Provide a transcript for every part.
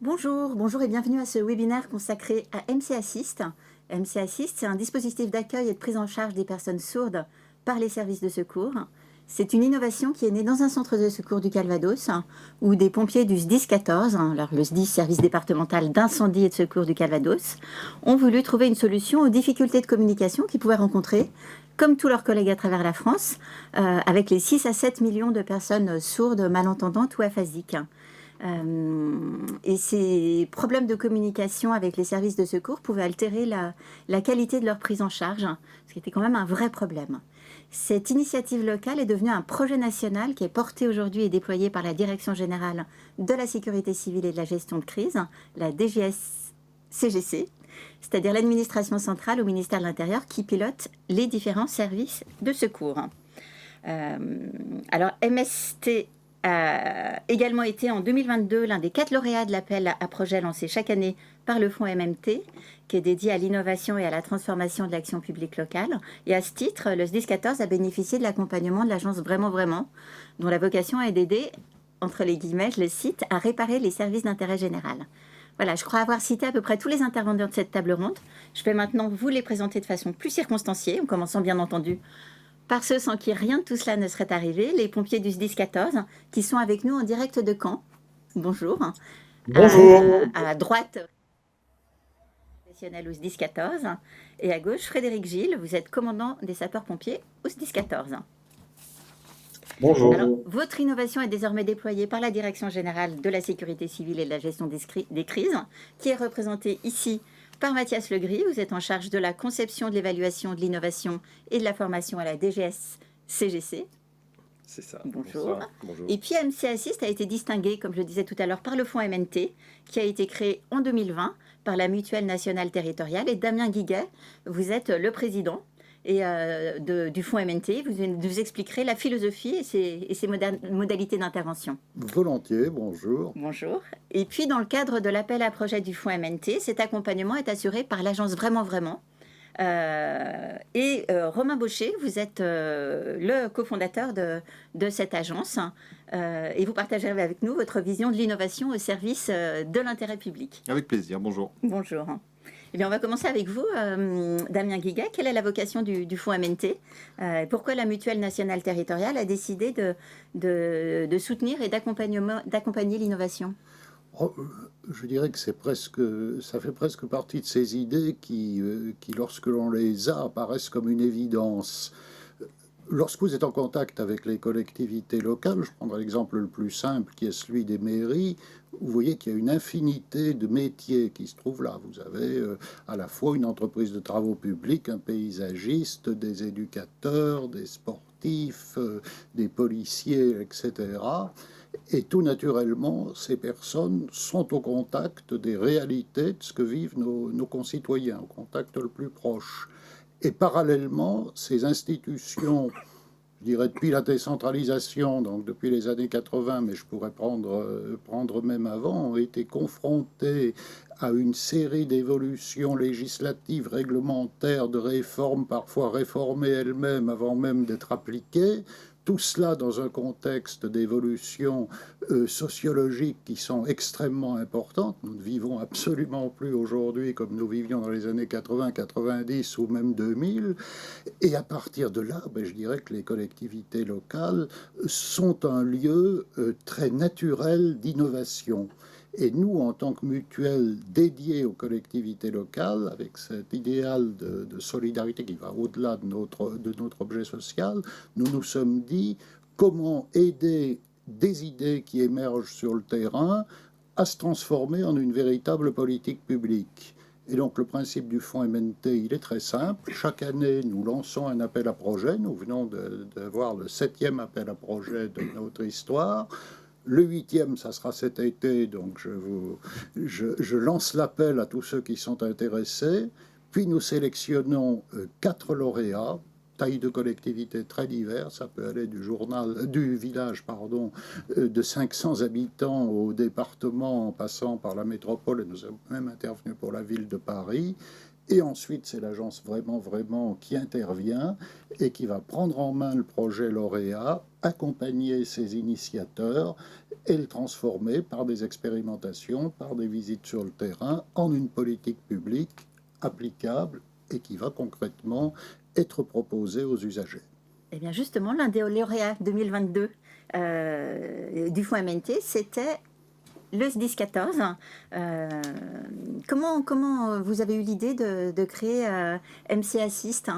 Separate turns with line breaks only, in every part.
Bonjour et bienvenue à ce webinaire consacré à MC Assist. MC Assist, c'est un dispositif d'accueil et de prise en charge des personnes sourdes par les services de secours. C'est une innovation qui est née dans un centre de secours du Calvados, où des pompiers du SDIS 14, alors le SDIS, service départemental d'incendie et de secours du Calvados, ont voulu trouver une solution aux difficultés de communication qu'ils pouvaient rencontrer, comme tous leurs collègues à travers la France, avec les 6 à 7 millions de personnes sourdes, malentendantes ou aphasiques. Et ces problèmes de communication avec les services de secours pouvaient altérer la qualité de leur prise en charge, ce qui était quand même un vrai problème. Cette initiative locale est devenue un projet national qui est porté aujourd'hui et déployé par la Direction générale de la sécurité civile et de la gestion de crise, la DGS-CGC, c'est-à-dire l'administration centrale au ministère de l'Intérieur qui pilote les différents services de secours. Alors MST a également été en 2022 l'un des 4 lauréats de l'appel à projets lancé chaque année par le fonds MMT, qui est dédié à l'innovation et à la transformation de l'action publique locale. Et à ce titre, le SDIS 14 a bénéficié de l'accompagnement de l'agence Vraiment, dont la vocation est d'aider, entre les guillemets, je le cite, à réparer les services d'intérêt général. Voilà, je crois avoir cité à peu près tous les intervenants de cette table ronde. Je vais maintenant vous les présenter de façon plus circonstanciée, en commençant bien entendu par ceux sans qui rien de tout cela ne serait arrivé, les pompiers du SDIS 14, qui sont avec nous en direct de Caen. Bonjour.
Bonjour.
À droite, professionnel au SDIS 14, et à gauche, Frédéric Gilles, vous êtes commandant des sapeurs-pompiers au SDIS 14.
Bonjour.
Alors, votre innovation est désormais déployée par la Direction générale de la sécurité civile et de la gestion des crises, qui est représentée ici par Mathias Legris. Vous êtes en charge de la conception, de l'évaluation, de l'innovation et de la formation à la DGS-CGC.
C'est ça.
Bonjour.
Bonjour.
Et puis MC Assist a été distingué, comme je disais tout à l'heure, par le fonds MNT, qui a été créé en 2020 par la Mutuelle nationale territoriale. Et Damien Guiguet, vous êtes le président du fonds MNT. Vous expliquerez la philosophie et ses modalités d'intervention.
Volontiers, bonjour.
Bonjour. Et puis, dans le cadre de l'appel à projet du fonds MNT, cet accompagnement est assuré par l'agence Vraiment. Romain Baucher, vous êtes le cofondateur de cette agence et vous partagerez avec nous votre vision de l'innovation au service de l'intérêt public.
Avec plaisir, bonjour.
Bonjour. Eh bien, on va commencer avec vous, Damien Guiguet. Quelle est la vocation du fonds MNT? Pourquoi la Mutuelle nationale territoriale a décidé de soutenir et d'accompagner l'innovation?
Je dirais que ça fait presque partie de ces idées qui lorsque l'on les a, apparaissent comme une évidence. Lorsque vous êtes en contact avec les collectivités locales, je prendrai l'exemple le plus simple qui est celui des mairies, vous voyez qu'il y a une infinité de métiers qui se trouvent là. Vous avez à la fois une entreprise de travaux publics, un paysagiste, des éducateurs, des sportifs, des policiers, etc. Et tout naturellement, ces personnes sont au contact des réalités de ce que vivent nos concitoyens, au contact le plus proche. Et parallèlement, ces institutions, je dirais depuis la décentralisation, donc depuis les années 80, mais je pourrais prendre même avant, ont été confrontées à une série d'évolutions législatives, réglementaires, de réformes, parfois réformées elles-mêmes avant même d'être appliquées. Tout cela dans un contexte d'évolution sociologiques qui sont extrêmement importantes. Nous ne vivons absolument plus aujourd'hui comme nous vivions dans les années 80, 90 ou même 2000. Et à partir de là, je dirais que les collectivités locales sont un lieu très naturel d'innovation. Et nous, en tant que mutuelle dédiée aux collectivités locales, avec cet idéal de solidarité qui va au-delà de notre objet social, nous nous sommes dit comment aider des idées qui émergent sur le terrain à se transformer en une véritable politique publique. Et donc le principe du fonds MNT, il est très simple. Chaque année, nous lançons un appel à projet. Nous venons d'avoir le 7e appel à projet de notre histoire. Le 8e, ça sera cet été, donc je lance l'appel à tous ceux qui sont intéressés. Puis nous sélectionnons 4 lauréats, taille de collectivité très diverses. Ça peut aller du village de 500 habitants au département, en passant par la métropole, et nous sommes même intervenus pour la ville de Paris. Et ensuite, c'est l'agence vraiment qui intervient et qui va prendre en main le projet lauréat, accompagner ses initiateurs et le transformer par des expérimentations, par des visites sur le terrain, en une politique publique applicable et qui va concrètement être proposée aux usagers.
Eh bien justement, l'un des lauréats 2022 du fonds MNT, c'était le SDIS 14. Comment vous avez eu l'idée de créer MC Assist,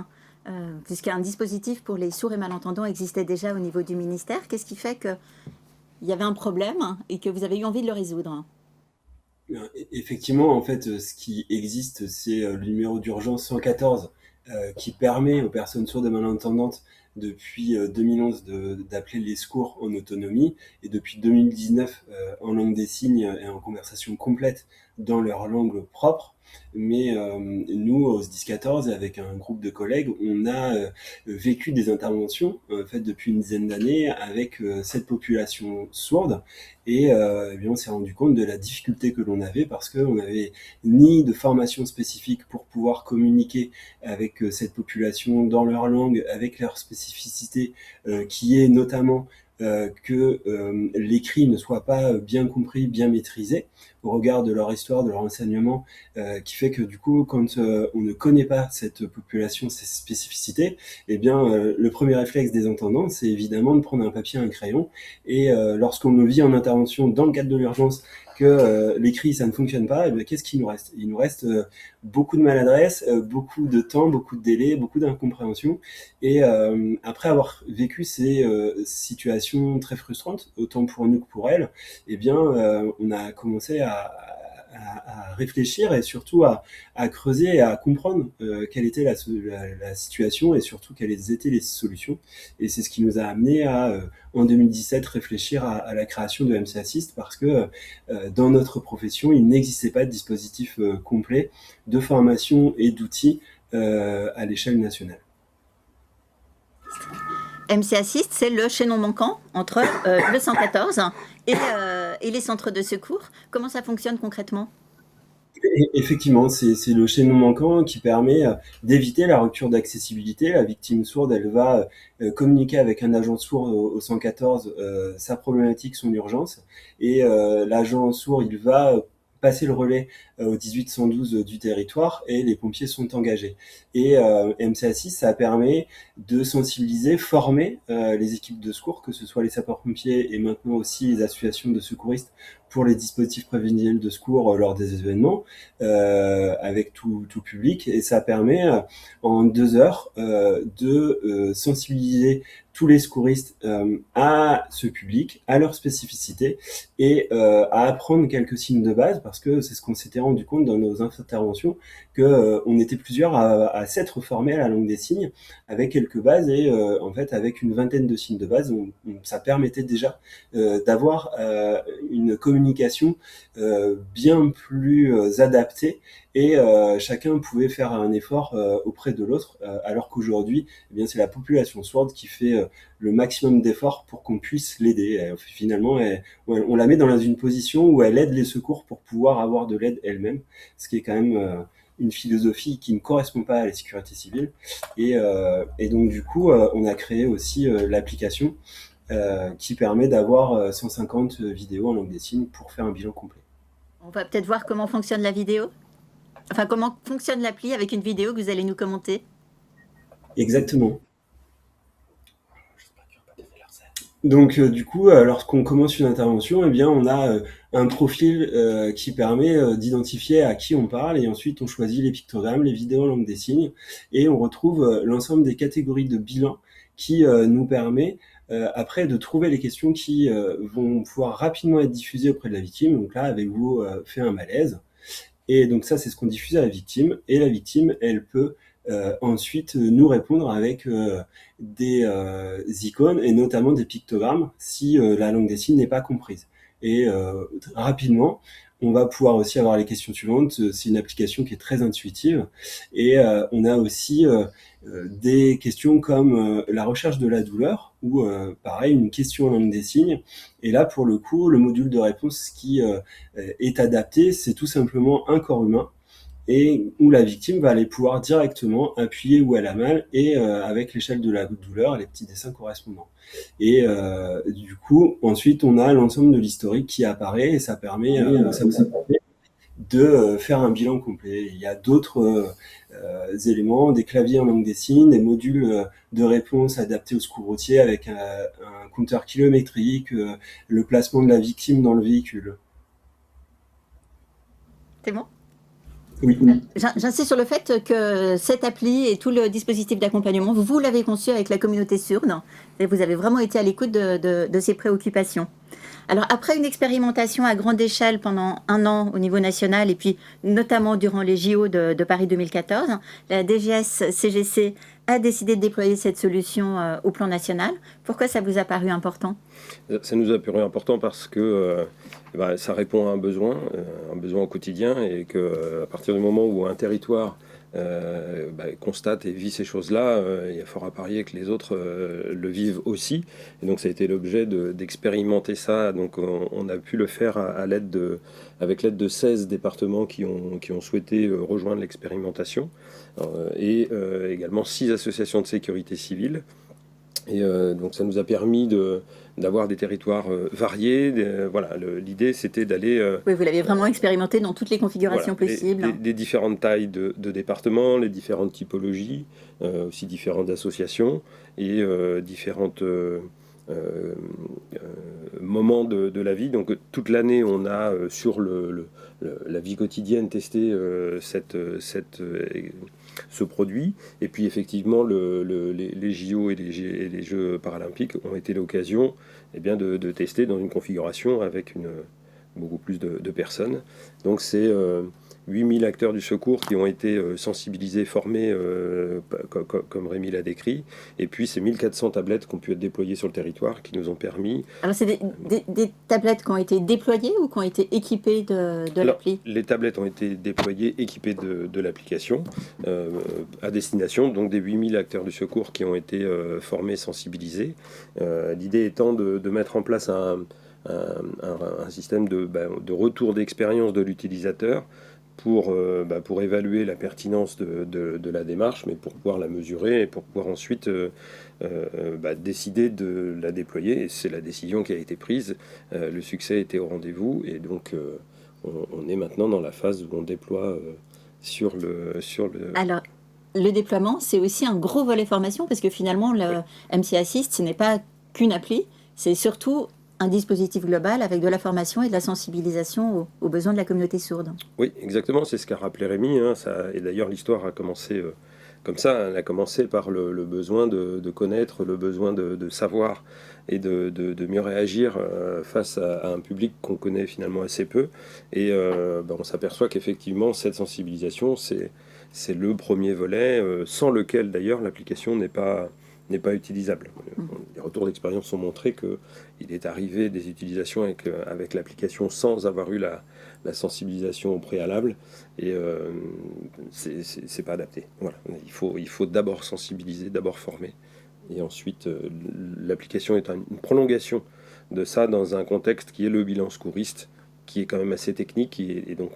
puisqu'un dispositif pour les sourds et malentendants existait déjà au niveau du ministère? Qu'est-ce qui fait qu'il y avait un problème et que vous avez eu envie de le résoudre?
Effectivement, en fait, ce qui existe, c'est le numéro d'urgence 114 qui permet aux personnes sourdes et malentendantes depuis 2011 d'appeler les secours en autonomie et depuis 2019 en langue des signes et en conversation complète dans leur langue propre. Mais nous, au SDIS 14, avec un groupe de collègues, on a vécu des interventions faites depuis une dizaine d'années avec cette population sourde et eh bien, on s'est rendu compte de la difficulté que l'on avait parce qu'on n'avait ni de formation spécifique pour pouvoir communiquer avec cette population dans leur langue, avec leur spécificité, qui est notamment que l'écrit ne soit pas bien compris, bien maîtrisé au regard de leur histoire, de leur enseignement, qui fait que du coup, quand on ne connaît pas cette population, ses spécificités, eh bien, le premier réflexe des entendants, c'est évidemment de prendre un papier et un crayon, et lorsqu'on le vit en intervention dans le cadre de l'urgence, que l'écrit ça ne fonctionne pas, et bien, qu'est-ce qu'il nous reste? Il nous reste beaucoup de maladresse, beaucoup de temps, beaucoup de délais, beaucoup d'incompréhension. Et après avoir vécu ces situations très frustrantes, autant pour nous que pour elles, eh bien, on a commencé à réfléchir et surtout à creuser et à comprendre quelle était la situation et surtout quelles étaient les solutions. Et c'est ce qui nous a amené à, en 2017, réfléchir à la création de MC Assist parce que dans notre profession, il n'existait pas de dispositif complet de formation et d'outils à l'échelle nationale.
MC Assist, c'est le chaînon manquant entre le 114 et les centres de secours. Comment ça fonctionne concrètement?
Effectivement, c'est le chaînon manquant qui permet d'éviter la rupture d'accessibilité. La victime sourde, elle va communiquer avec un agent sourd au 114 sa problématique, son urgence, et l'agent sourd, il va passer le relais au 1812 du territoire et les pompiers sont engagés. Et MC Assist, ça permet de sensibiliser, former les équipes de secours, que ce soit les sapeurs-pompiers et maintenant aussi les associations de secouristes pour les dispositifs prévisionnels de secours lors des événements avec tout public. Et ça permet en 2 heures de sensibiliser tous les secouristes à ce public, à leur spécificité et à apprendre quelques signes de base parce que c'est ce qu'on s'était rendu compte dans nos interventions qu'on était plusieurs à s'être formés à la langue des signes avec quelques bases et en fait avec une vingtaine de signes de base, ça permettait déjà d'avoir une communication bien plus adaptée et chacun pouvait faire un effort auprès de l'autre alors qu'aujourd'hui eh bien, c'est la population sourde qui fait le maximum d'efforts pour qu'on puisse l'aider. Finalement, on la met dans une position où elle aide les secours pour pouvoir avoir de l'aide elle-même, ce qui est quand même une philosophie qui ne correspond pas à la sécurité civile. Et donc, du coup, on a créé aussi l'application qui permet d'avoir 150 vidéos en langue des signes pour faire un bilan complet.
On va peut-être voir comment fonctionne la vidéo. Enfin, comment fonctionne l'appli avec une vidéo que vous allez nous commenter.
Exactement. Donc du coup, lorsqu'on commence une intervention, eh bien, on a un profil qui permet d'identifier à qui on parle et ensuite on choisit les pictogrammes, les vidéos en langue des signes et on retrouve l'ensemble des catégories de bilan qui nous permet après de trouver les questions qui vont pouvoir rapidement être diffusées auprès de la victime. Donc là, avec vous, fait un malaise. Et donc ça, c'est ce qu'on diffuse à la victime. Et la victime, elle peut ensuite nous répondre avec des icônes et notamment des pictogrammes si la langue des signes n'est pas comprise. Et rapidement, on va pouvoir aussi avoir les questions suivantes. C'est une application qui est très intuitive. Et on a aussi des questions comme la recherche de la douleur ou pareil, une question en langue des signes. Et là, pour le coup, le module de réponse qui est adapté, c'est tout simplement un corps humain et où la victime va aller pouvoir directement appuyer où elle a mal et avec l'échelle de la douleur, les petits dessins correspondants. Et du coup, ensuite, on a l'ensemble de l'historique qui apparaît et ça permet de faire un bilan complet. Il y a d'autres éléments, des claviers en langue des signes, des modules de réponse adaptés au secours routier avec un compteur kilométrique, le placement de la victime dans le véhicule.
C'est bon?
Oui.
J'insiste sur le fait que cette appli et tout le dispositif d'accompagnement, vous l'avez conçu avec la communauté sourde et vous avez vraiment été à l'écoute de ces préoccupations. Alors, après une expérimentation à grande échelle pendant 1 an au niveau national et puis notamment durant les JO de Paris 2014, la DGS-CGC a décidé de déployer cette solution au plan national. Pourquoi ça vous a paru important?
Ça nous a paru important parce que ça répond à un besoin au quotidien, et qu'à partir du moment où un territoire constate et vit ces choses-là, il y a fort à parier que les autres le vivent aussi. Et donc ça a été l'objet d'expérimenter ça. Donc on a pu le faire avec l'aide de 16 départements qui ont souhaité rejoindre l'expérimentation, et également 6 associations de sécurité civile. Et donc ça nous a permis d'avoir des territoires variés. Voilà, l'idée c'était d'aller...
Oui, vous l'avez vraiment expérimenté dans toutes les configurations possibles.
Les différentes tailles de départements, les différentes typologies, aussi différentes associations et différentes moments de la vie. Donc toute l'année, on a sur la vie quotidienne testé ce produit. Et puis effectivement, les JO et les Jeux paralympiques ont été l'occasion de tester dans une configuration avec beaucoup plus de personnes. Donc c'est 8000 acteurs du secours qui ont été sensibilisés, formés, comme Rémi l'a décrit. Et puis c'est 1400 tablettes qui ont pu être déployées sur le territoire, qui nous ont permis...
Alors c'est des tablettes qui ont été déployées ou qui ont été équipées de l'appli?
Les tablettes ont été déployées, équipées de l'application, à destination donc des 8000 acteurs du secours qui ont été formés, sensibilisés. L'idée étant de mettre en place un système de retour d'expérience de l'utilisateur pour évaluer la pertinence de la démarche, mais pour pouvoir la mesurer et pour pouvoir ensuite décider de la déployer. Et c'est la décision qui a été prise. Le succès était au rendez-vous, et donc on est maintenant dans la phase où on déploie sur le...
Alors, le déploiement, c'est aussi un gros volet formation, parce que finalement, le MC Assist, ce n'est pas qu'une appli, c'est surtout un dispositif global avec de la formation et de la sensibilisation aux besoins de la communauté sourde.
Oui, exactement, c'est ce qu'a rappelé Rémi. Et d'ailleurs, l'histoire a commencé comme ça. Elle a commencé par le besoin de connaître, le besoin de savoir et de mieux réagir face à un public qu'on connaît finalement assez peu. Et on s'aperçoit qu'effectivement, cette sensibilisation, c'est le premier volet, sans lequel d'ailleurs l'application n'est pas utilisable. Les retours d'expérience ont montré qu'il est arrivé des utilisations avec l'application sans avoir eu la sensibilisation au préalable, et c'est pas adapté. Voilà. Il faut d'abord sensibiliser, d'abord former, et ensuite l'application est une prolongation de ça dans un contexte qui est le bilan secouriste, qui est quand même assez technique, et donc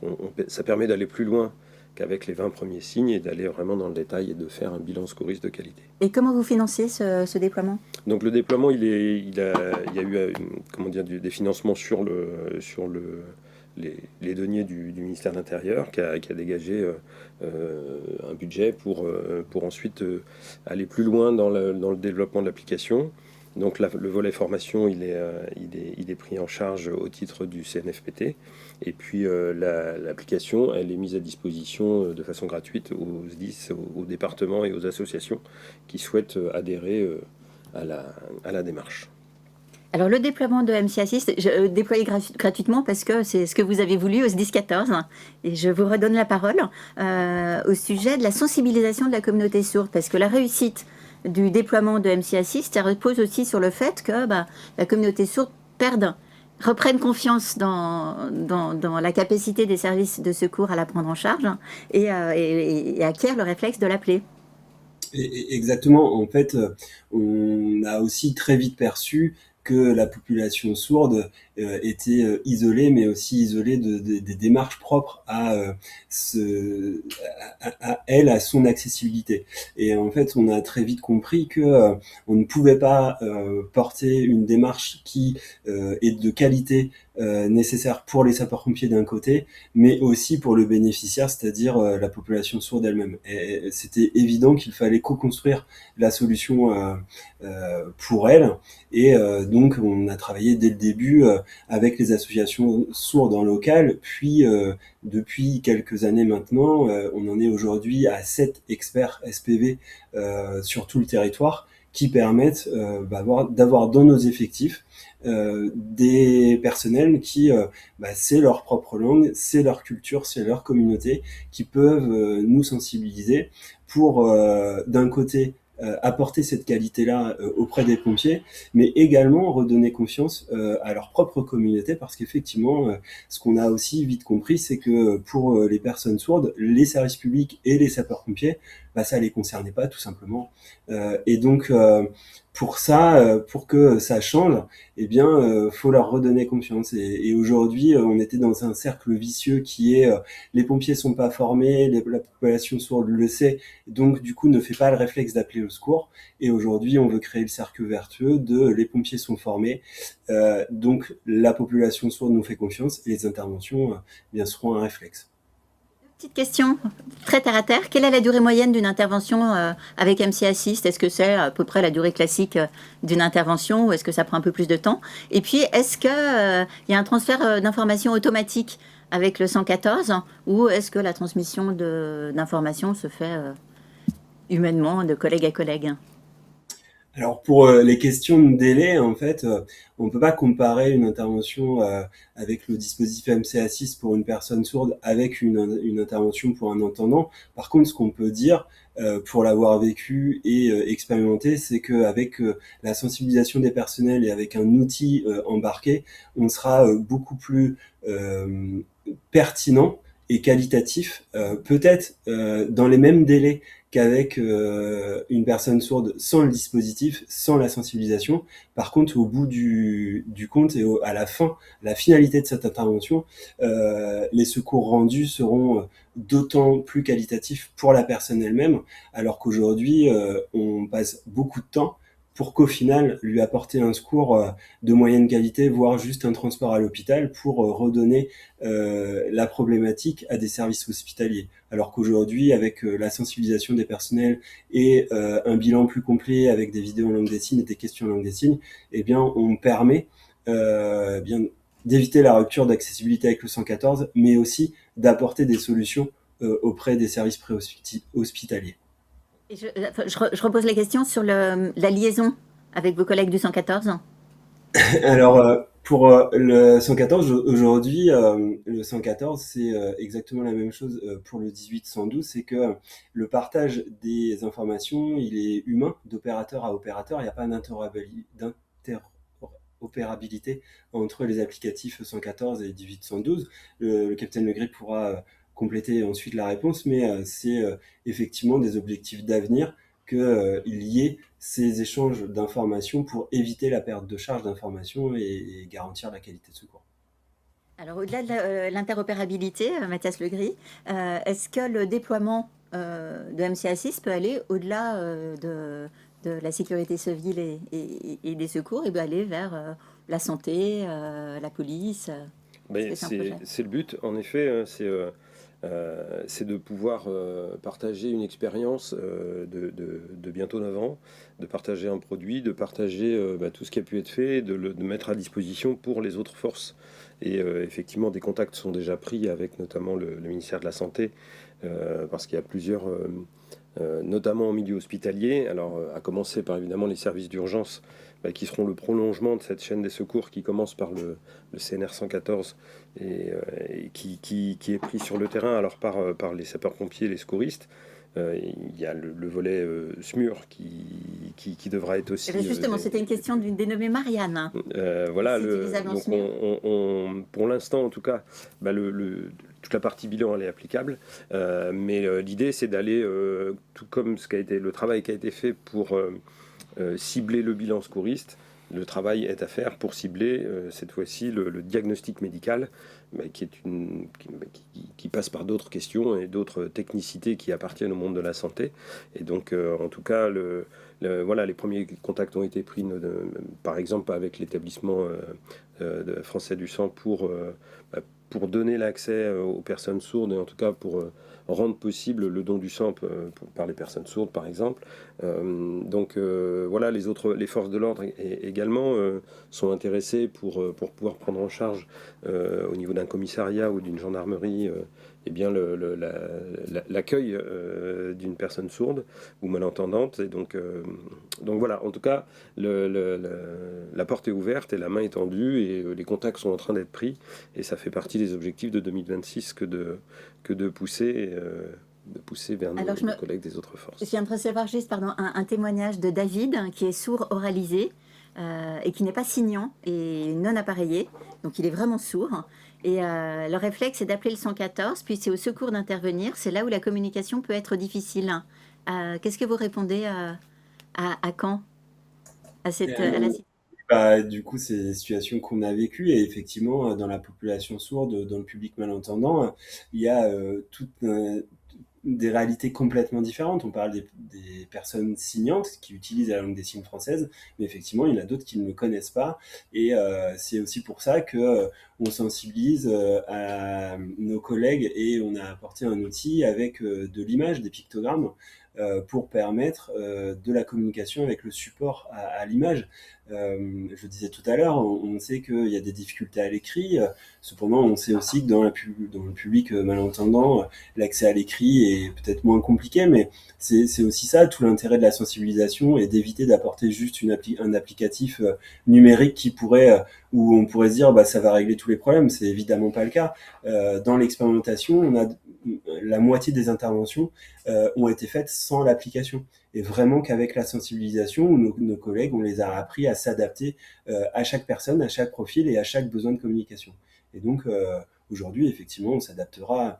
ça permet d'aller plus loin qu'avec les 20 premiers signes, et d'aller vraiment dans le détail et de faire un bilan secouriste de qualité.
Et comment vous financez ce déploiement? Donc
le déploiement, il y a eu des financements sur les deniers du ministère de l'Intérieur, qui a dégagé un budget pour ensuite aller plus loin dans le développement de l'application. Donc le volet formation, il est pris en charge au titre du CNFPT. Et puis l'application, elle est mise à disposition de façon gratuite aux SDIS, aux départements et aux associations qui souhaitent adhérer à la démarche.
Alors le déploiement de MC Assist, déployé gratuitement parce que c'est ce que vous avez voulu au SDIS 14. Et je vous redonne la parole au sujet de la sensibilisation de la communauté sourde, parce que la réussite du déploiement de MC Assist, ça repose aussi sur le fait que la communauté sourde reprenne confiance dans la capacité des services de secours à la prendre en charge, et acquiert le réflexe de l'appeler.
Exactement. En fait, on a aussi très vite perçu que la population sourde étaient isolées, mais aussi isolées des démarches propres à son accessibilité. Et en fait, on a très vite compris que on ne pouvait pas porter une démarche qui est de qualité nécessaire pour les sapeurs-pompiers d'un côté, mais aussi pour le bénéficiaire, c'est-à-dire la population sourde elle-même. Et c'était évident qu'il fallait co-construire la solution pour elle. Et donc, on a travaillé dès le début avec les associations sourdes en local, puis depuis quelques années maintenant, on en est aujourd'hui à 7 experts SPV sur tout le territoire qui permettent d'avoir dans nos effectifs des personnels qui, c'est leur propre langue, c'est leur culture, c'est leur communauté, qui peuvent nous sensibiliser pour, d'un côté, apporter cette qualité-là auprès des pompiers, mais également redonner confiance à leur propre communauté, parce qu'effectivement, ce qu'on a aussi vite compris, c'est que pour les personnes sourdes, les services publics et les sapeurs-pompiers, ça les concernait pas tout simplement. Et donc, pour ça, pour que ça change, faut leur redonner confiance. Et aujourd'hui, on était dans un cercle vicieux qui est les pompiers sont pas formés, la population sourde le sait, donc du coup ne fait pas le réflexe d'appeler au secours. Et aujourd'hui, on veut créer le cercle vertueux de les pompiers sont formés, donc la population sourde nous fait confiance et les interventions seront un réflexe.
Petite question, très terre à terre. Quelle est la durée moyenne d'une intervention avec MC Assist? Est-ce que c'est à peu près la durée classique d'une intervention ou est-ce que ça prend un peu plus de temps? Et puis, est-ce qu'il y a un transfert d'informations automatique avec le 114 ou est-ce que la transmission d'informations se fait humainement, de collègue à collègue?
Alors pour les questions de délai, en fait, on ne peut pas comparer une intervention avec le dispositif MC Assist pour une personne sourde avec une intervention pour un entendant. Par contre, ce qu'on peut dire, pour l'avoir vécu et expérimenté, c'est qu'avec la sensibilisation des personnels et avec un outil embarqué, on sera beaucoup plus pertinent et qualitatif, peut-être dans les mêmes délais qu'avec une personne sourde sans le dispositif, sans la sensibilisation. Par contre, au bout du compte et à la fin, la finalité de cette intervention, les secours rendus seront d'autant plus qualitatifs pour la personne elle-même, alors qu'aujourd'hui, on passe beaucoup de temps pour qu'au final, lui apporter un secours de moyenne qualité, voire juste un transport à l'hôpital pour redonner la problématique à des services hospitaliers. Alors qu'aujourd'hui, avec la sensibilisation des personnels et un bilan plus complet avec des vidéos en langue des signes et des questions en langue des signes, on permet d'éviter la rupture d'accessibilité avec le 114, mais aussi d'apporter des solutions auprès des services préhospitaliers.
Et je repose la question sur la liaison avec vos collègues du 114.
Alors, pour le 114, aujourd'hui, le 114, c'est exactement la même chose pour le 1812, c'est que le partage des informations, il est humain, d'opérateur à opérateur, il n'y a pas d'interopérabilité entre les applicatifs 114 et 1812. Le capitaine Legrip pourra compléter ensuite la réponse, mais c'est effectivement des objectifs d'avenir qu'il y ait ces échanges d'informations pour éviter la perte de charge d'informations et garantir la qualité de secours.
Alors, au-delà de l'interopérabilité, Mathias Legris, est-ce que le déploiement de MC Assist peut aller au-delà de la sécurité civile et des secours et aller vers la santé, la police?
C'est le but, en effet, c'est de pouvoir partager une expérience de bientôt 9 ans, de partager un produit, de partager tout ce qui a pu être fait, de mettre à disposition pour les autres forces. Et effectivement, des contacts sont déjà pris avec notamment le ministère de la Santé, parce qu'il y a plusieurs, notamment en milieu hospitalier, alors à commencer par évidemment les services d'urgence, qui seront le prolongement de cette chaîne des secours qui commence par le CNR 114 et qui est pris sur le terrain alors par les sapeurs-pompiers, les secouristes. Il y a le volet SMUR qui devra être aussi...
Justement, c'était une question d'une dénommée Marianne.
Voilà, donc pour l'instant en tout cas, toute la partie bilan elle est applicable, mais l'idée c'est d'aller, tout comme le travail qui a été fait pour cibler le bilan secouriste, le travail est à faire pour cibler cette fois-ci le diagnostic médical, mais qui passe par d'autres questions et d'autres technicités qui appartiennent au monde de la santé. Et donc, en tout cas, voilà, les premiers contacts ont été pris, par exemple, avec l'établissement français du sang pour donner l'accès aux personnes sourdes, et en tout cas pour rendre possible le don du sang par les personnes sourdes, par exemple. Voilà, les forces de l'ordre également sont intéressées pour pouvoir prendre en charge au niveau d'un commissariat ou d'une gendarmerie eh bien l'accueil d'une personne sourde ou malentendante. Et donc voilà, en tout cas, la porte est ouverte et la main est tendue et les contacts sont en train d'être pris. Et ça fait partie des objectifs de 2026 que de pousser vers nos collègues des autres forces.
Je viens de recevoir juste un témoignage de David, qui est sourd oralisé et qui n'est pas signant et non appareillé. Donc il est vraiment sourd. Et le réflexe, c'est d'appeler le 114, puis c'est au secours d'intervenir. C'est là où la communication peut être difficile. Qu'est-ce que vous répondez à quand à la situation?
Du coup, c'est des situations qu'on a vécues et effectivement, dans la population sourde, dans le public malentendant, il y a toutes des réalités complètement différentes. On parle des personnes signantes qui utilisent la langue des signes française, mais effectivement, il y en a d'autres qui ne le connaissent pas. Et c'est aussi pour ça que on sensibilise à nos collègues et on a apporté un outil avec de l'image, des pictogrammes, pour permettre de la communication avec le support à l'image. Je disais tout à l'heure, on sait qu'il y a des difficultés à l'écrit. Cependant, on sait aussi que dans le public malentendant, l'accès à l'écrit est peut-être moins compliqué, mais c'est aussi ça, tout l'intérêt de la sensibilisation, et d'éviter d'apporter juste un applicatif numérique qui pourrait, où on pourrait se dire ça va régler tous les problèmes. C'est évidemment pas le cas. Dans l'expérimentation, on a la moitié des interventions ont été faites sans l'application. Et vraiment qu'avec la sensibilisation, nos collègues, on les a appris à s'adapter à chaque personne, à chaque profil et à chaque besoin de communication. Et donc, aujourd'hui, effectivement, on s'adaptera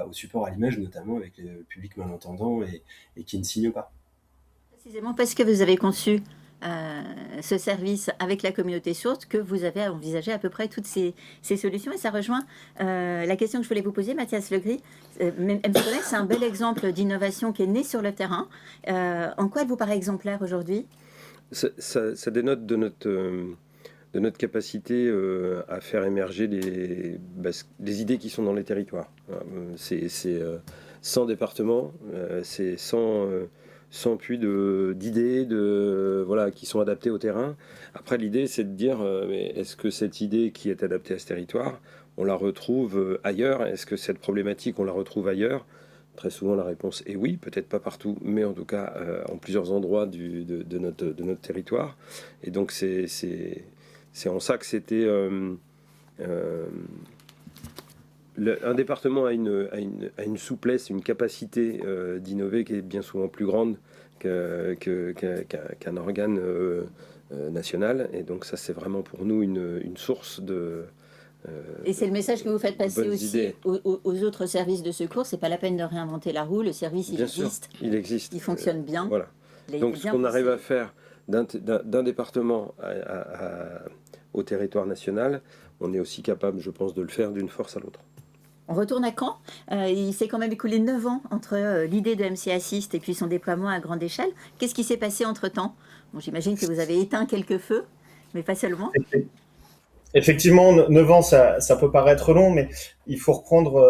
au support à l'image, notamment avec le public malentendant et qui ne signe pas.
Précisément parce que vous avez conçu ce service avec la communauté sourde que vous avez envisagé à peu près toutes ces solutions. Et ça rejoint la question que je voulais vous poser, Mathias Legris. MConnect, c'est un bel exemple d'innovation qui est née sur le terrain. En quoi elle vous paraît exemplaire aujourd'hui ?
Ça dénote de notre capacité à faire émerger des idées qui sont dans les territoires. C'est 100 départements, c'est 100 puits d'idées qui sont adaptées au terrain. Après, l'idée, c'est de dire, mais est-ce que cette idée qui est adaptée à ce territoire, on la retrouve ailleurs ? Est-ce que cette problématique, on la retrouve ailleurs ? Très souvent, la réponse est oui, peut-être pas partout, mais en tout cas en plusieurs endroits de notre territoire. Et donc, c'est en ça que c'était... un département a une souplesse, une capacité d'innover qui est bien souvent plus grande qu'un organe national. Et donc ça, c'est vraiment pour nous une source de...
et c'est le message que vous faites passer aussi aux autres services de secours. C'est pas la peine de réinventer la roue. Le service, il existe. Il fonctionne bien.
Voilà. Donc ce qu'on arrive à faire d'un département au territoire national, on est aussi capable, je pense, de le faire d'une force à l'autre.
On retourne à Caen. Il s'est quand même écoulé 9 ans entre l'idée de MC Assist et puis son déploiement à grande échelle. Qu'est-ce qui s'est passé entre-temps ? Bon, j'imagine que vous avez éteint quelques feux, mais pas seulement.
Effectivement, 9 ans, ça peut paraître long, mais il faut reprendre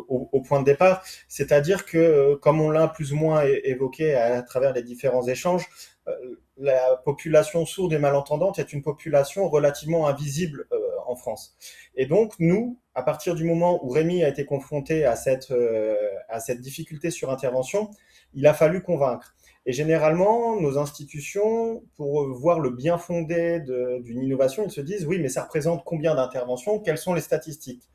au point de départ. C'est-à-dire que, comme on l'a plus ou moins évoqué à travers les différents échanges, la population sourde et malentendante est une population relativement invisible en France. Et donc, nous, à partir du moment où Rémi a été confronté à cette difficulté sur intervention, il a fallu convaincre. Et généralement, nos institutions, pour voir le bien fondé d'une innovation, ils se disent « oui, mais ça représente combien d'interventions ? Quelles sont les statistiques ?»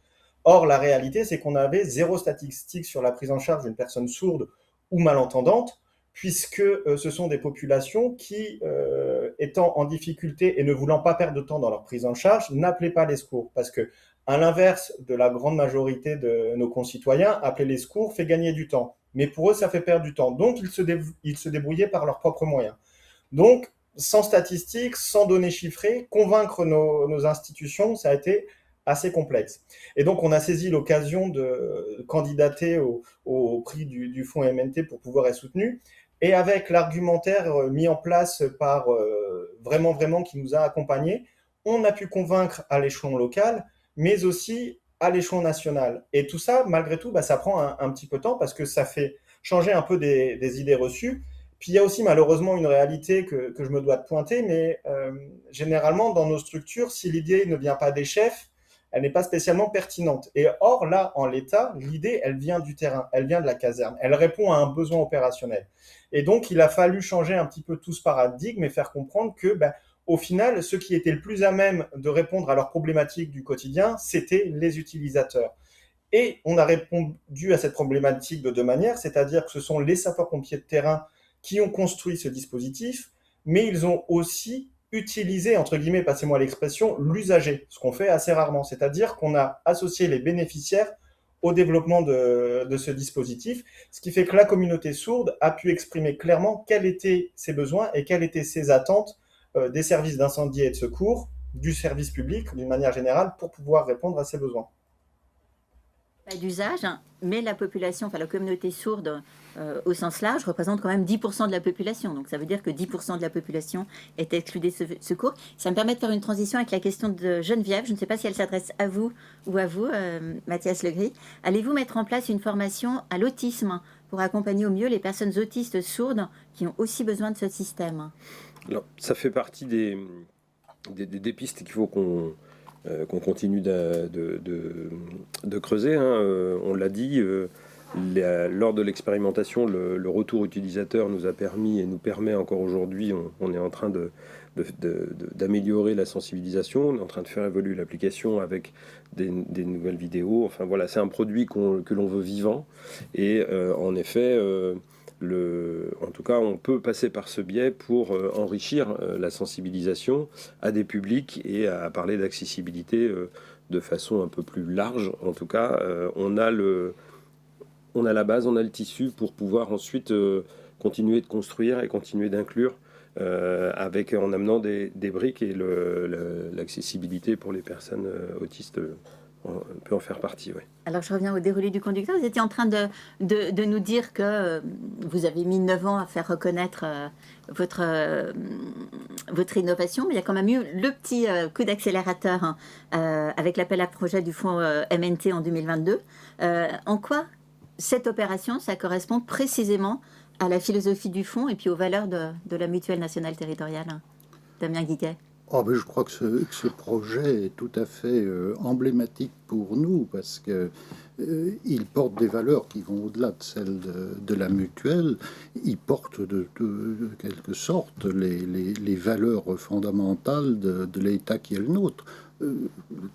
Or, la réalité, c'est qu'on avait 0 statistique sur la prise en charge d'une personne sourde ou malentendante, puisque ce sont des populations qui, étant en difficulté et ne voulant pas perdre de temps dans leur prise en charge, n'appelaient pas les secours. Parce que, à l'inverse de la grande majorité de nos concitoyens, appeler les secours fait gagner du temps. Mais pour eux, ça fait perdre du temps. Donc, ils se débrouillaient par leurs propres moyens. Donc, sans statistiques, sans données chiffrées, convaincre nos institutions, ça a été assez complexe. Et donc, on a saisi l'occasion de candidater au prix du fonds MNT pour pouvoir être soutenu. Et avec l'argumentaire mis en place par vraiment qui nous a accompagnés, on a pu convaincre à l'échelon local, mais aussi à l'échelon national. Et tout ça, malgré tout, ça prend un petit peu de temps parce que ça fait changer un peu des idées reçues. Puis il y a aussi malheureusement une réalité que je me dois de pointer, mais généralement dans nos structures, si l'idée ne vient pas des chefs, elle n'est pas spécialement pertinente. Et or, là, en l'état, l'idée, elle vient du terrain, elle vient de la caserne, elle répond à un besoin opérationnel. Et donc, il a fallu changer un petit peu tout ce paradigme et faire comprendre que, au final, ceux qui étaient le plus à même de répondre à leurs problématiques du quotidien, c'était les utilisateurs. Et on a répondu à cette problématique de deux manières, c'est-à-dire que ce sont les sapeurs-pompiers de terrain qui ont construit ce dispositif, mais ils ont aussi utilisé, entre guillemets, passez-moi l'expression, l'usager, ce qu'on fait assez rarement. C'est-à-dire qu'on a associé les bénéficiaires au développement de ce dispositif, ce qui fait que la communauté sourde a pu exprimer clairement quels étaient ses besoins et quelles étaient ses attentes des services d'incendie et de secours, du service public d'une manière générale, pour pouvoir répondre à ses besoins.
Pas d'usage, mais la population, enfin la communauté sourde au sens large représente quand même 10% de la population. Donc ça veut dire que 10% de la population est exclue des secours. Ça me permet de faire une transition avec la question de Geneviève. Je ne sais pas si elle s'adresse à vous ou à vous, Mathias Legris. Allez-vous mettre en place une formation à l'autisme pour accompagner au mieux les personnes autistes sourdes qui ont aussi besoin de ce système?
Alors, ça fait partie des pistes qu'il faut qu'on continue de creuser. On l'a dit, lors de l'expérimentation, le retour utilisateur nous a permis et nous permet encore aujourd'hui, on est en train d'améliorer la sensibilisation, on est en train de faire évoluer l'application avec des nouvelles vidéos. Enfin voilà, c'est un produit que l'on veut vivant. Et en effet, en tout cas, on peut passer par ce biais pour enrichir la sensibilisation à des publics et à parler d'accessibilité de façon un peu plus large. En tout cas, on a la base, on a le tissu pour pouvoir ensuite continuer de construire et continuer d'inclure en amenant des briques, et l'accessibilité pour les personnes autistes peut en faire partie, oui.
Alors, je reviens au déroulé du conducteur. Vous étiez en train de nous dire que vous avez mis 9 ans à faire reconnaître votre innovation, mais il y a quand même eu le petit coup d'accélérateur avec l'appel à projet du fonds MNT en 2022. En quoi cette opération, ça correspond précisément à la philosophie du fonds et puis aux valeurs de la Mutuelle nationale territoriale? Damien Guiguet.
Je crois que ce projet est tout à fait emblématique pour nous parce que il porte des valeurs qui vont au-delà de celles de la mutuelle. Il porte de quelque sorte les valeurs fondamentales de l'État qui est le nôtre.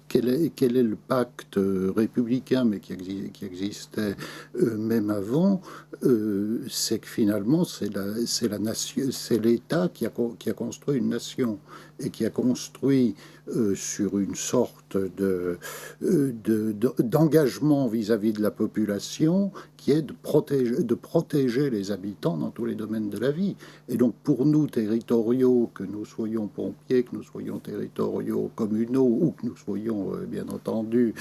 Quel est le pacte républicain, mais qui existait même avant, c'est que finalement c'est la nation, c'est l'État qui a construit une nation et qui a construit sur une sorte d'engagement vis-à-vis de la population qui est de protéger les habitants dans tous les domaines de la vie. Et donc pour nous territoriaux, que nous soyons pompiers, que nous soyons territoriaux communaux ou que nous soyons bien entendu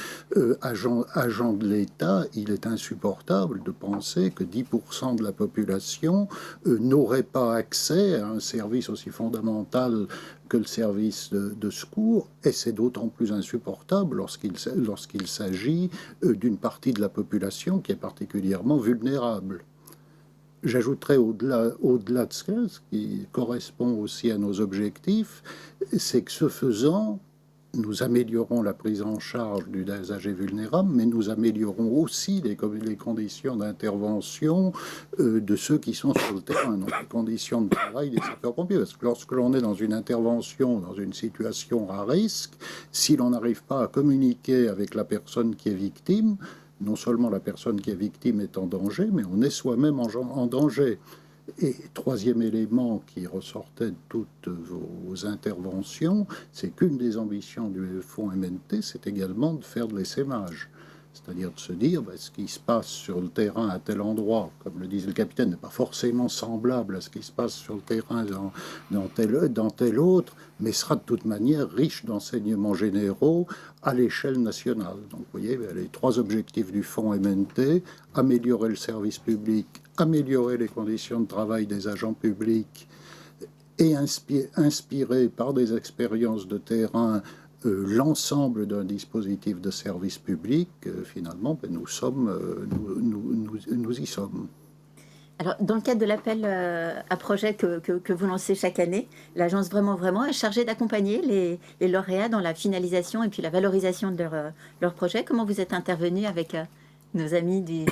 agents de l'État, il est insupportable de penser que 10% de la population n'aurait pas accès à un service aussi fondamental que le service de secours, et c'est d'autant plus insupportable lorsqu'il s'agit d'une partie de la population qui est particulièrement vulnérable. J'ajouterais au-delà de ce qui correspond aussi à nos objectifs, c'est que ce faisant, nous améliorons la prise en charge du âgé vulnérable, mais nous améliorons aussi les conditions d'intervention de ceux qui sont sur le terrain, donc les conditions de travail des sapeurs-pompiers. Parce que lorsque l'on est dans une intervention, dans une situation à risque, si l'on n'arrive pas à communiquer avec la personne qui est victime, non seulement la personne qui est victime est en danger, mais on est soi-même en danger. Et troisième élément qui ressortait de toutes vos interventions, c'est qu'une des ambitions du fonds MNT, c'est également de faire de l'essaimage. C'est-à-dire de se dire, ce qui se passe sur le terrain à tel endroit, comme le disait le capitaine, n'est pas forcément semblable à ce qui se passe sur le terrain dans tel autre, mais sera de toute manière riche d'enseignements généraux à l'échelle nationale. Donc vous voyez, les 3 objectifs du fonds MNT: améliorer le service public, améliorer les conditions de travail des agents publics et inspirer par des expériences de terrain l'ensemble d'un dispositif de service public. Finalement, nous y sommes.
Alors, dans le cadre de l'appel à projet que vous lancez chaque année, l'agence Vraiment est chargée d'accompagner les lauréats dans la finalisation et puis la valorisation de leur projet. Comment vous êtes intervenu avec nos amis du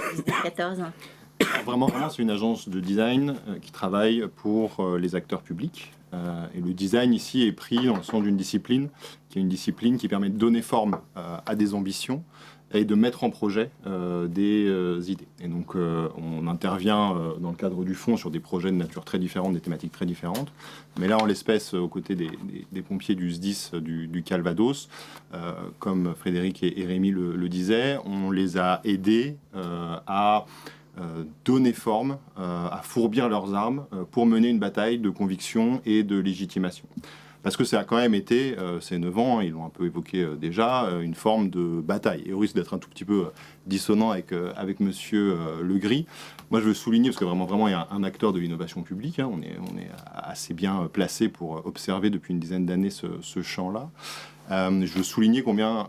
14 ?
Vraiment, c'est une agence de design qui travaille pour les acteurs publics. Et le design ici est pris dans le sens d'une discipline, qui est une discipline qui permet de donner forme à des ambitions et de mettre en projet des idées. Et donc on intervient dans le cadre du fonds sur des projets de nature très différente, des thématiques très différentes. Mais là, en l'espèce, aux côtés des pompiers du SDIS du Calvados, comme Frédéric et Rémi le disaient, on les a aidés à donner forme, à fourbir leurs armes pour mener une bataille de conviction et de légitimation. Parce que ça a quand même été, ces 9 ans, ils l'ont un peu évoqué déjà, une forme de bataille. Et au risque d'être un tout petit peu dissonant avec Monsieur Legris, moi je veux souligner, parce que vraiment il y a un acteur de l'innovation publique, on est assez bien placé pour observer depuis une dizaine d'années ce champ-là. Je veux souligner combien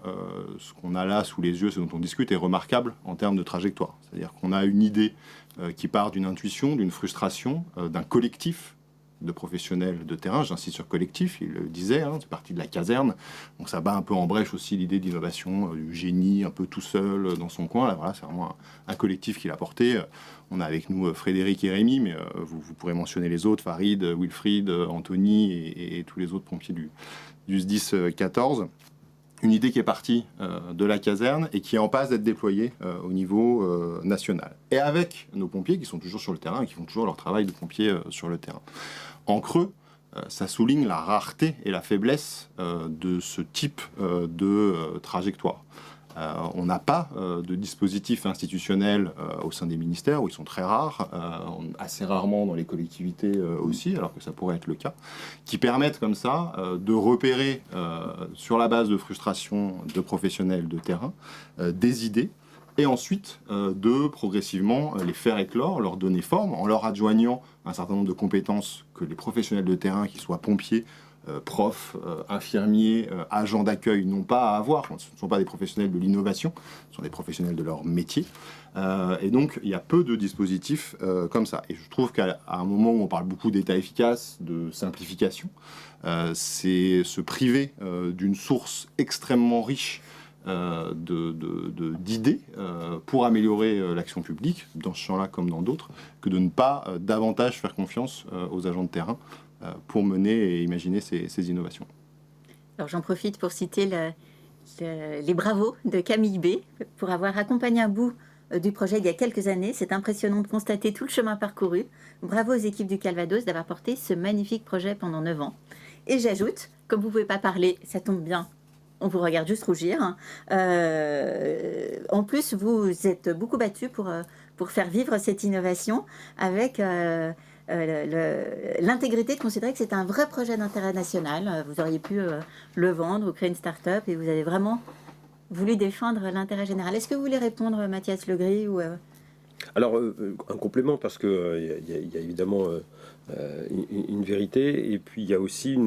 ce qu'on a là sous les yeux, ce dont on discute, est remarquable en termes de trajectoire. C'est-à-dire qu'on a une idée qui part d'une intuition, d'une frustration, d'un collectif de professionnels de terrain. J'insiste sur collectif, il le disait, c'est parti de la caserne. Donc ça bat un peu en brèche aussi l'idée d'innovation, du génie un peu tout seul dans son coin. Là, voilà, c'est vraiment un collectif qui l'a porté. On a avec nous Frédéric et Rémi, mais vous pourrez mentionner les autres, Farid, Wilfried, Anthony et tous les autres pompiers du SDIS 14. Une idée qui est partie de la caserne et qui est en passe d'être déployée au niveau national. Et avec nos pompiers qui sont toujours sur le terrain et qui font toujours leur travail de pompiers sur le terrain. En creux, ça souligne la rareté et la faiblesse de ce type de trajectoire. On n'a pas de dispositif institutionnel au sein des ministères, où ils sont très rares, assez rarement dans les collectivités aussi, alors que ça pourrait être le cas, qui permettent comme ça de repérer, sur la base de frustration de professionnels de terrain, des idées, et ensuite de progressivement les faire éclore, leur donner forme, en leur adjoignant un certain nombre de compétences que les professionnels de terrain, qu'ils soient pompiers, profs, infirmiers, agents d'accueil, n'ont pas à avoir. Ce ne sont pas des professionnels de l'innovation, ce sont des professionnels de leur métier. Et donc, il y a peu de dispositifs comme ça. Et je trouve qu'à un moment où on parle beaucoup d'État efficace, de simplification, c'est se priver d'une source extrêmement riche d'idées pour améliorer l'action publique, dans ce champ-là comme dans d'autres, que de ne pas davantage faire confiance aux agents de terrain pour mener et imaginer ces innovations.
Alors j'en profite pour citer les bravos de Camille B pour avoir accompagné un bout du projet il y a quelques années. C'est impressionnant de constater tout le chemin parcouru. Bravo aux équipes du Calvados d'avoir porté ce magnifique projet pendant 9 ans. Et j'ajoute, comme vous ne pouvez pas parler, ça tombe bien, on vous regarde juste rougir. En plus, vous êtes beaucoup battu pour faire vivre cette innovation avec l'intégrité de considérer que c'est un vrai projet d'intérêt national. Vous auriez pu le vendre ou créer une start-up et vous avez vraiment voulu défendre l'intérêt général. Est-ce que vous voulez répondre, Mathias Legris ou
Alors, un complément, parce qu'il y a évidemment une vérité, et puis il y a aussi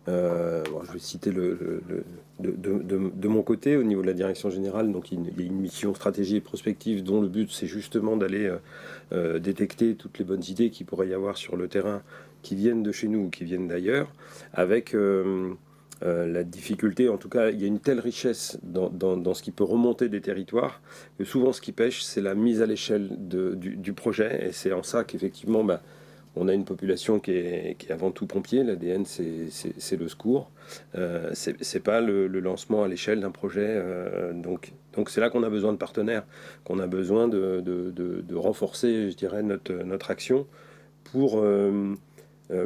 je vais citer de mon côté, au niveau de la direction générale, donc il y a une mission stratégie et prospective dont le but c'est justement d'aller détecter toutes les bonnes idées qu'il pourrait y avoir sur le terrain qui viennent de chez nous ou qui viennent d'ailleurs, avec la difficulté, en tout cas il y a une telle richesse dans ce qui peut remonter des territoires, que souvent ce qui pêche c'est la mise à l'échelle du projet, et c'est en ça qu'effectivement on a une population qui est avant tout pompier. L'ADN, c'est le secours. C'est pas le lancement à l'échelle d'un projet. Donc c'est là qu'on a besoin de partenaires, qu'on a besoin de renforcer, je dirais, notre action pour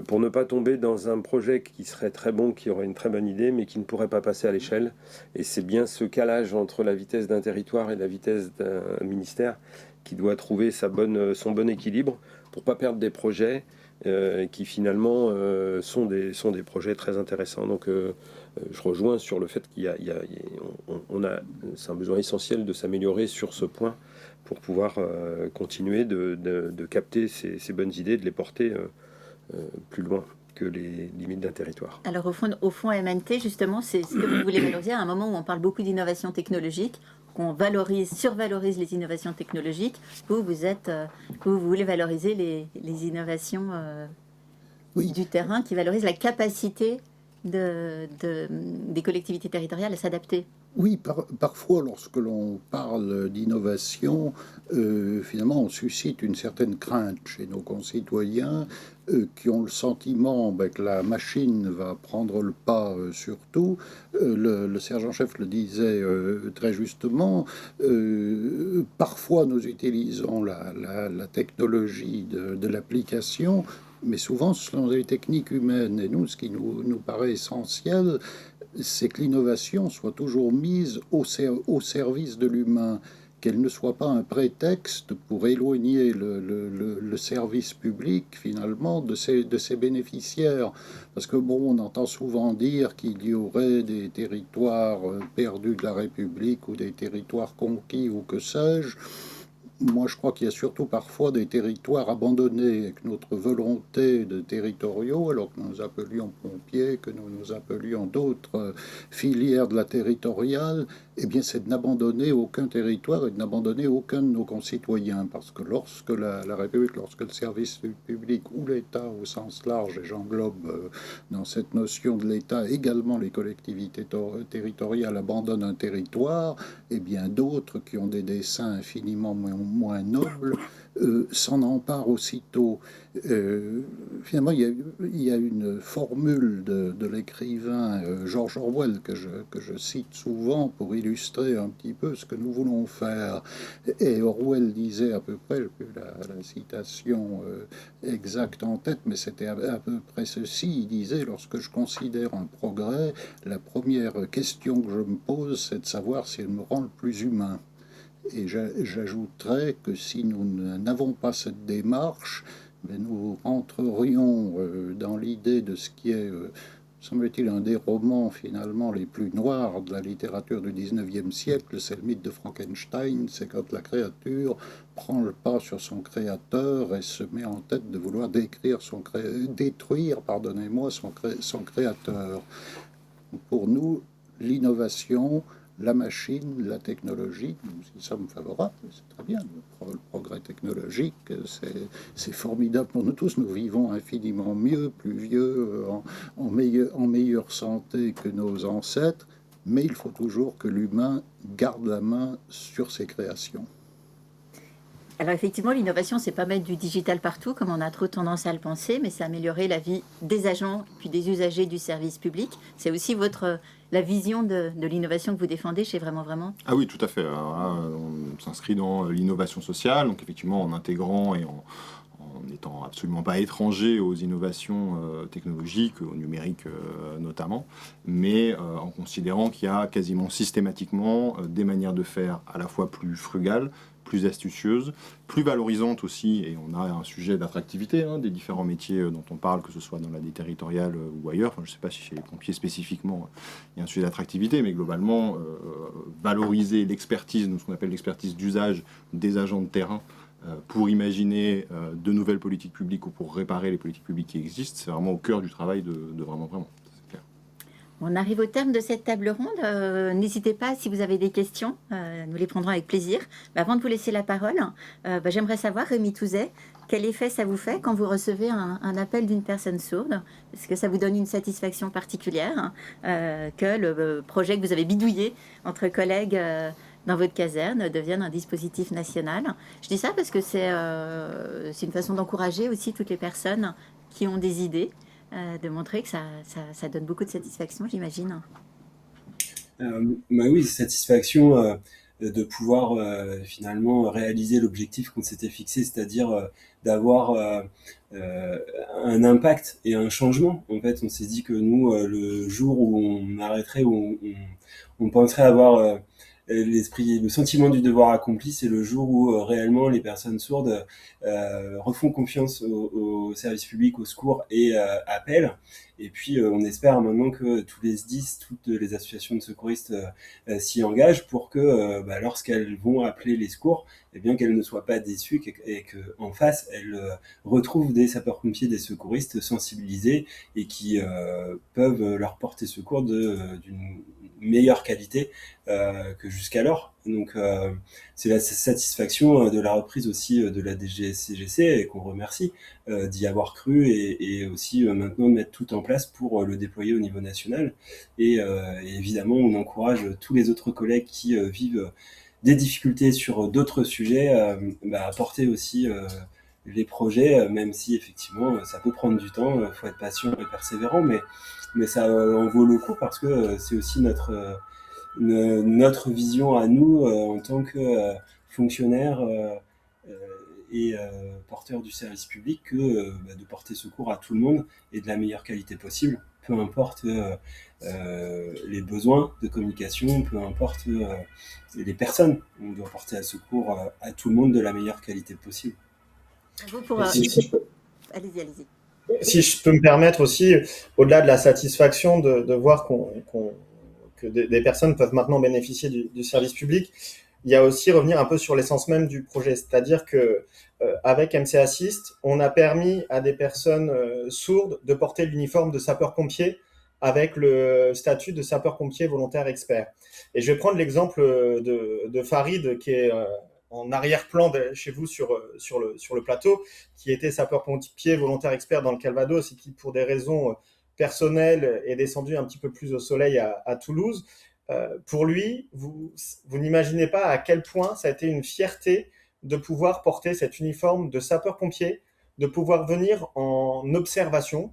pour ne pas tomber dans un projet qui serait très bon, qui aurait une très bonne idée, mais qui ne pourrait pas passer à l'échelle. Et c'est bien ce calage entre la vitesse d'un territoire et la vitesse d'un ministère qui doit trouver son bon équilibre pour ne pas perdre des projets qui finalement sont des projets très intéressants. Donc je rejoins sur le fait c'est un besoin essentiel de s'améliorer sur ce point pour pouvoir continuer de capter ces bonnes idées, de les porter plus loin que les limites d'un territoire.
Alors au fond MNT, justement, c'est ce que vous voulez valoriser à un moment où on parle beaucoup d'innovation technologique, qu'on survalorise les innovations technologiques. Vous voulez valoriser les innovations du terrain qui valorisent la capacité des collectivités territoriales à s'adapter.
Oui, parfois, lorsque l'on parle d'innovation, finalement, on suscite une certaine crainte chez nos concitoyens qui ont le sentiment que la machine va prendre le pas sur tout. Le sergent-chef le disait très justement, parfois nous utilisons la technologie de l'application, mais souvent ce sont des techniques humaines. Et nous, ce qui nous paraît essentiel, c'est que l'innovation soit toujours mise au service de l'humain, qu'elle ne soit pas un prétexte pour éloigner le service public, finalement, de ses bénéficiaires. Parce que, on entend souvent dire qu'il y aurait des territoires perdus de la République ou des territoires conquis ou que sais-je. Moi, je crois qu'il y a surtout parfois des territoires abandonnés avec notre volonté de territoriaux, alors que nous nous appelions pompiers, que nous nous appelions d'autres filières de la territoriale, eh bien, c'est de n'abandonner aucun territoire et de n'abandonner aucun de nos concitoyens. Parce que lorsque la République, lorsque le service public ou l'État au sens large, et j'englobe dans cette notion de l'État également les collectivités territoriales, abandonnent un territoire, eh bien, d'autres qui ont des desseins infiniment moins nobles s'en emparent aussitôt. Finalement, il y a une formule de l'écrivain George Orwell que je cite souvent pour illustrer un petit peu ce que nous voulons faire. Et Orwell disait à peu près, la citation exacte en tête, mais c'était à peu près ceci, il disait: lorsque je considère un progrès, la première question que je me pose, c'est de savoir si elle me rend le plus humain. Et j'ajouterais que si nous n'avons pas cette démarche, nous rentrerions dans l'idée de ce qui est, semble-t-il, un des romans finalement les plus noirs de la littérature du 19e siècle, c'est le mythe de Frankenstein. C'est quand la créature prend le pas sur son créateur et se met en tête de vouloir détruire son créateur. Pour nous, l'innovation, la machine, la technologie, nous y sommes favorables, c'est très bien. Le progrès technologique, c'est formidable pour nous tous. Nous vivons infiniment mieux, plus vieux, en meilleure santé que nos ancêtres, mais il faut toujours que l'humain garde la main sur ses créations.
Alors effectivement, l'innovation, c'est pas mettre du digital partout, comme on a trop tendance à le penser, mais c'est améliorer la vie des agents puis des usagers du service public. C'est aussi la vision de l'innovation que vous défendez chez Vraiment Vraiment.
Ah oui, tout à fait. Alors là, on s'inscrit dans l'innovation sociale, donc effectivement en intégrant et en n'étant absolument pas étranger aux innovations technologiques, au numérique notamment, mais en considérant qu'il y a quasiment systématiquement des manières de faire à la fois plus frugales, plus astucieuses, plus valorisantes aussi, et on a un sujet d'attractivité des différents métiers dont on parle, que ce soit dans la territoriale ou ailleurs. Enfin, je ne sais pas si chez les pompiers spécifiquement il y a un sujet d'attractivité, mais globalement, valoriser l'expertise, ce qu'on appelle l'expertise d'usage des agents de terrain, pour imaginer de nouvelles politiques publiques ou pour réparer les politiques publiques qui existent, c'est vraiment au cœur du travail de Vraiment Vraiment. C'est clair.
On arrive au terme de cette table ronde. N'hésitez pas, si vous avez des questions, nous les prendrons avec plaisir. Avant de vous laisser la parole, j'aimerais savoir, Rémi Touzet, quel effet ça vous fait quand vous recevez un appel d'une personne sourde? Est-ce que ça vous donne une satisfaction particulière que le projet que vous avez bidouillé entre collègues dans votre caserne devienne un dispositif national? Je dis ça parce que c'est une façon d'encourager aussi toutes les personnes qui ont des idées, de montrer que ça donne beaucoup de satisfaction, j'imagine.
Oui, satisfaction. de pouvoir finalement réaliser l'objectif qu'on s'était fixé, c'est-à-dire d'avoir un impact et un changement. En fait, on s'est dit que nous, le jour où on arrêterait, où on penserait avoir le sentiment du devoir accompli, c'est le jour où réellement les personnes sourdes refont confiance au service public, au secours et appellent. Et puis on espère maintenant que tous les SDIS, toutes les associations de secouristes s'y engagent pour que lorsqu'elles vont appeler les secours, eh bien qu'elles ne soient pas déçues et qu'en face, elles retrouvent des sapeurs-pompiers, des secouristes sensibilisés et qui peuvent leur porter secours d'une meilleure qualité que jusqu'alors. Donc c'est la satisfaction de la reprise aussi de la DGSCGC et qu'on remercie d'y avoir cru et aussi maintenant de mettre tout en place pour le déployer au niveau national. Et évidemment, on encourage tous les autres collègues qui vivent des difficultés sur d'autres sujets à porter aussi les projets, même si effectivement ça peut prendre du temps, il faut être patient et persévérant, mais ça en vaut le coup parce que c'est aussi notre vision à nous en tant que fonctionnaires et porteurs du service public que de porter secours à tout le monde et de la meilleure qualité possible, peu importe les besoins de communication, peu importe les personnes. On doit porter secours à tout le monde de la meilleure qualité possible.
Allez-y.
Si je peux me permettre aussi, au-delà de la satisfaction de voir que des personnes peuvent maintenant bénéficier du service public, il y a aussi revenir un peu sur l'essence même du projet. C'est-à-dire que avec MC Assist, on a permis à des personnes sourdes de porter l'uniforme de sapeur-pompier avec le statut de sapeur-pompier volontaire expert. Et je vais prendre l'exemple de Farid, qui est en arrière-plan chez vous sur le plateau, qui était sapeur-pompier volontaire expert dans le Calvados et qui, pour des raisons personnelles, est descendu un petit peu plus au soleil à Toulouse. Pour lui, vous n'imaginez pas à quel point ça a été une fierté de pouvoir porter cet uniforme de sapeur-pompier, de pouvoir venir en observation,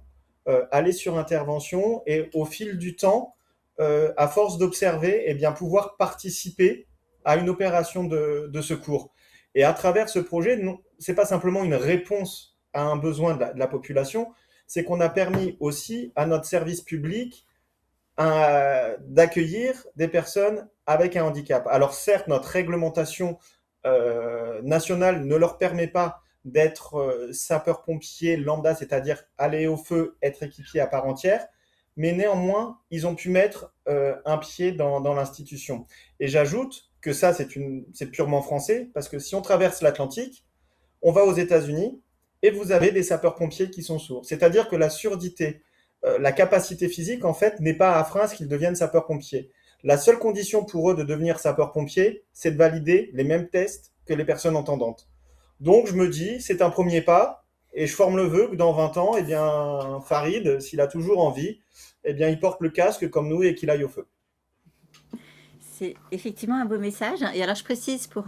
aller sur intervention et au fil du temps, à force d'observer, eh bien, pouvoir participer à une opération de secours. Et à travers ce projet, ce n'est pas simplement une réponse à un besoin de la population, c'est qu'on a permis aussi à notre service public d'accueillir des personnes avec un handicap. Alors certes, notre réglementation nationale ne leur permet pas d'être sapeurs-pompiers lambda, c'est-à-dire aller au feu, être équipiers à part entière, mais néanmoins, ils ont pu mettre un pied dans l'institution. Et j'ajoute que ça, c'est purement français, parce que si on traverse l'Atlantique, on va aux États-Unis et vous avez des sapeurs-pompiers qui sont sourds. C'est-à-dire que la surdité, la capacité physique, en fait, n'est pas à frein à ce qu'ils deviennent sapeurs-pompiers. La seule condition pour eux de devenir sapeurs-pompiers, c'est de valider les mêmes tests que les personnes entendantes. Donc, je me dis, c'est un premier pas, et je forme le vœu que dans 20 ans, eh bien, Farid, s'il a toujours envie, eh bien, il porte le casque comme nous et qu'il aille au feu.
C'est effectivement un beau message. Et alors, je précise pour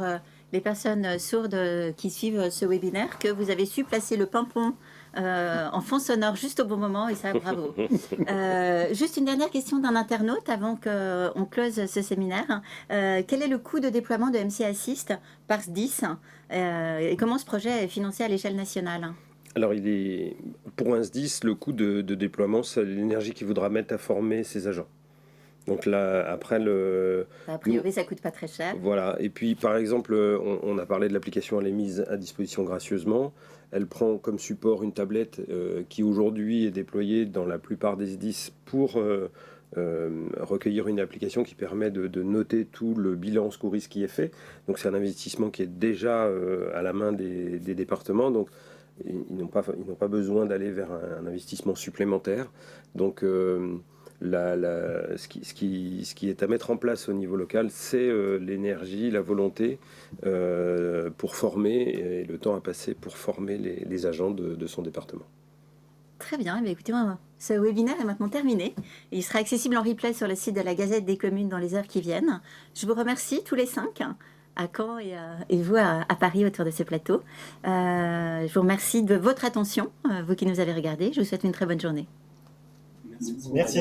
les personnes sourdes qui suivent ce webinaire que vous avez su placer le pimpon en fond sonore juste au bon moment, et ça, bravo. Juste une dernière question d'un internaute avant qu'on close ce séminaire. Quel est le coût de déploiement de MC Assist par SDIS et comment ce projet est financé à l'échelle nationale ?
Alors, pour un SDIS, le coût de déploiement, c'est l'énergie qu'il voudra mettre à former ses agents. Donc là, après,
a priori, ça ne coûte pas très cher.
Voilà. Et puis, par exemple, on a parlé de l'application, elle est mise à disposition gracieusement. Elle prend comme support une tablette qui aujourd'hui est déployée dans la plupart des SDIS pour recueillir une application qui permet de noter tout le bilan secouriste qui est fait. Donc c'est un investissement qui est déjà à la main des départements. Donc ils n'ont pas besoin d'aller vers un investissement supplémentaire. Donc ce qui est à mettre en place au niveau local, c'est l'énergie, la volonté pour former et le temps à passer pour former les agents de son département.
Très bien, mais écoutez, ce webinaire est maintenant terminé. Il sera accessible en replay sur le site de la Gazette des communes dans les heures qui viennent. Je vous remercie tous les 5, à Caen et vous à Paris autour de ce plateau. Je vous remercie de votre attention, vous qui nous avez regardés. Je vous souhaite une très bonne journée.
Merci.